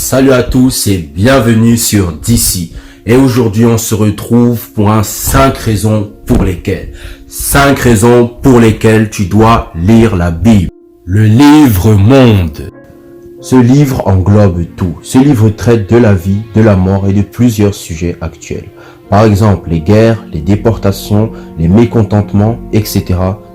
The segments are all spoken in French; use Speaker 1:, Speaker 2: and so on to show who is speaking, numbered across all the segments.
Speaker 1: Salut à tous et bienvenue sur DC. Et aujourd'hui on se retrouve pour 5 raisons pour lesquelles. 5 raisons pour lesquelles tu dois lire la Bible. Le livre Monde. Ce livre englobe tout. Ce livre traite de la vie, de la mort et de plusieurs sujets actuels. Par exemple, les guerres, les déportations, les mécontentements, etc.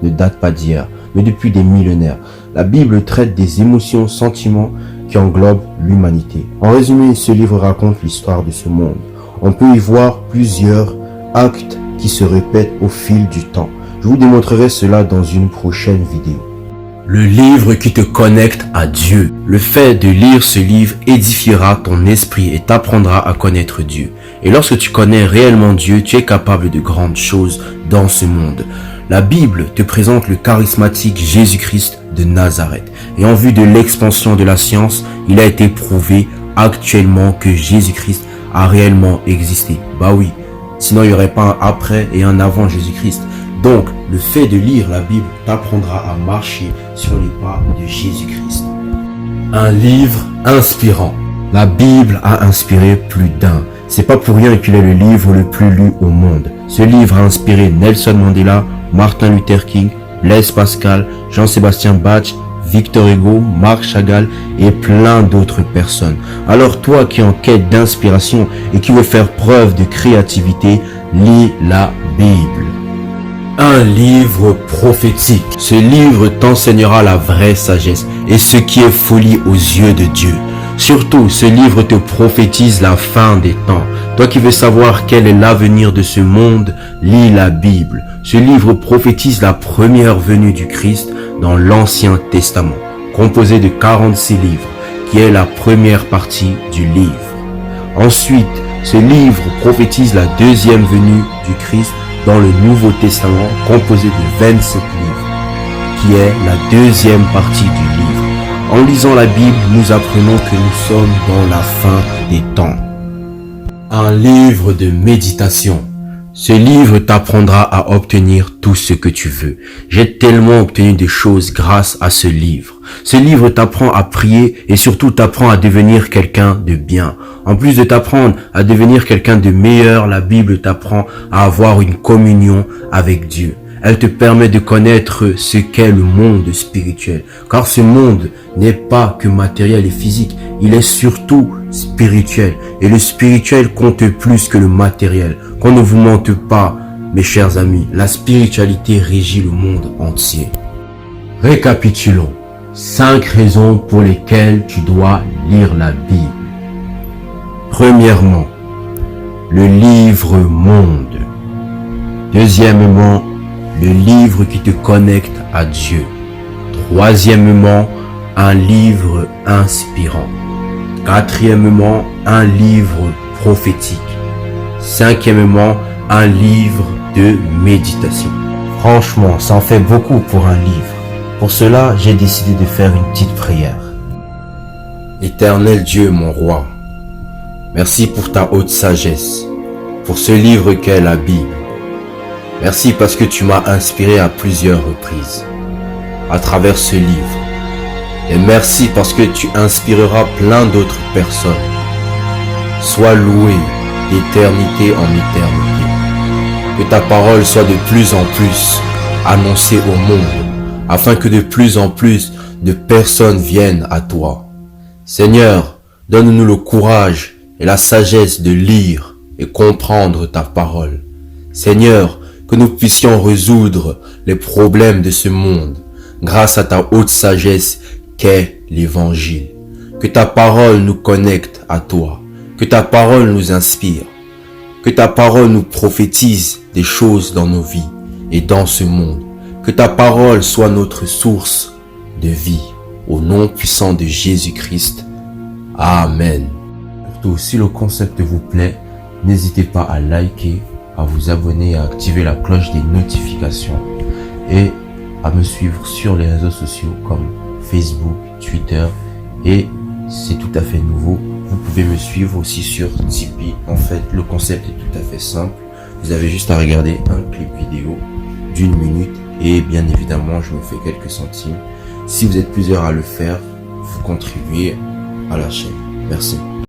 Speaker 1: ne datent pas d'hier, mais depuis des millénaires. La Bible traite des émotions, sentiments qui englobent l'humanité. En résumé, ce livre raconte l'histoire de ce monde. On peut y voir plusieurs actes qui se répètent au fil du temps. Je vous démontrerai cela dans une prochaine vidéo. Le livre qui te connecte à Dieu. Le fait de lire ce livre édifiera ton esprit et t'apprendra à connaître Dieu. Et lorsque tu connais réellement Dieu, tu es capable de grandes choses dans ce monde. La Bible te présente le charismatique Jésus-Christ de Nazareth. Et en vue de l'expansion de la science, il a été prouvé actuellement que Jésus-Christ a réellement existé. Bah oui, sinon il n'y aurait pas un après et un avant Jésus-Christ. Donc, le fait de lire la Bible t'apprendra à marcher sur les pas de Jésus-Christ. Un livre inspirant. La Bible a inspiré plus d'un. C'est pas pour rien qu'il est le livre le plus lu au monde. Ce livre a inspiré Nelson Mandela, Martin Luther King, Blaise Pascal, Jean-Sébastien Bach, Victor Hugo, Marc Chagall et plein d'autres personnes. Alors toi qui es en quête d'inspiration et qui veut faire preuve de créativité, lis la Bible. Un livre prophétique. Ce livre t'enseignera la vraie sagesse et ce qui est folie aux yeux de Dieu. Surtout, ce livre te prophétise la fin des temps. Toi qui veux savoir quel est l'avenir de ce monde, lis la Bible. Ce livre prophétise la première venue du Christ dans l'Ancien Testament, composé de 46 livres, qui est la première partie du livre. Ensuite, ce livre prophétise la deuxième venue du Christ dans le Nouveau Testament, composé de 27 livres, qui est la deuxième partie du livre. En lisant la Bible, nous apprenons que nous sommes dans la fin des temps. Un livre de méditation. Ce livre t'apprendra à obtenir tout ce que tu veux. J'ai tellement obtenu des choses grâce à ce livre. Ce livre t'apprend à prier et surtout t'apprend à devenir quelqu'un de bien. En plus de t'apprendre à devenir quelqu'un de meilleur, la Bible t'apprend à avoir une communion avec Dieu. Elle te permet de connaître ce qu'est le monde spirituel. Car ce monde n'est pas que matériel et physique, il est surtout spirituel. Et le spirituel compte plus que le matériel. Qu'on ne vous mente pas, mes chers amis, la spiritualité régit le monde entier. Récapitulons. 5 raisons pour lesquelles tu dois lire la Bible. Premièrement, le livre Monde. Deuxièmement, le livre qui te connecte à Dieu. Troisièmement, un livre inspirant. Quatrièmement, un livre prophétique. Cinquièmement, un livre de méditation. Franchement, ça en fait beaucoup pour un livre. Pour cela, j'ai décidé de faire une petite prière. Éternel Dieu, mon roi, merci pour ta haute sagesse, pour ce livre qu'est la Bible. Merci parce que tu m'as inspiré à plusieurs reprises à travers ce livre. Et merci parce que tu inspireras plein d'autres personnes. Sois loué d'éternité en éternité. Que ta parole soit de plus en plus annoncée au monde, afin que de plus en plus de personnes viennent à toi. Seigneur, donne-nous le courage et la sagesse de lire et comprendre ta parole. Seigneur, que nous puissions résoudre les problèmes de ce monde grâce à ta haute sagesse qu'est l'évangile. Que ta parole nous connecte à toi. Que ta parole nous inspire. Que ta parole nous prophétise des choses dans nos vies et dans ce monde. Que ta parole soit notre source de vie. Au nom puissant de Jésus-Christ. Amen. Surtout, si le concept vous plaît, n'hésitez pas à liker, à vous abonner et à activer la cloche des notifications et à me suivre sur les réseaux sociaux comme Facebook, Twitter et c'est tout à fait nouveau. Vous pouvez me suivre aussi sur Tipeee. En fait, le concept est tout à fait simple. Vous avez juste à regarder un clip vidéo d'1 minute et bien évidemment, je me fais quelques centimes. Si vous êtes plusieurs à le faire, vous contribuez à la chaîne. Merci.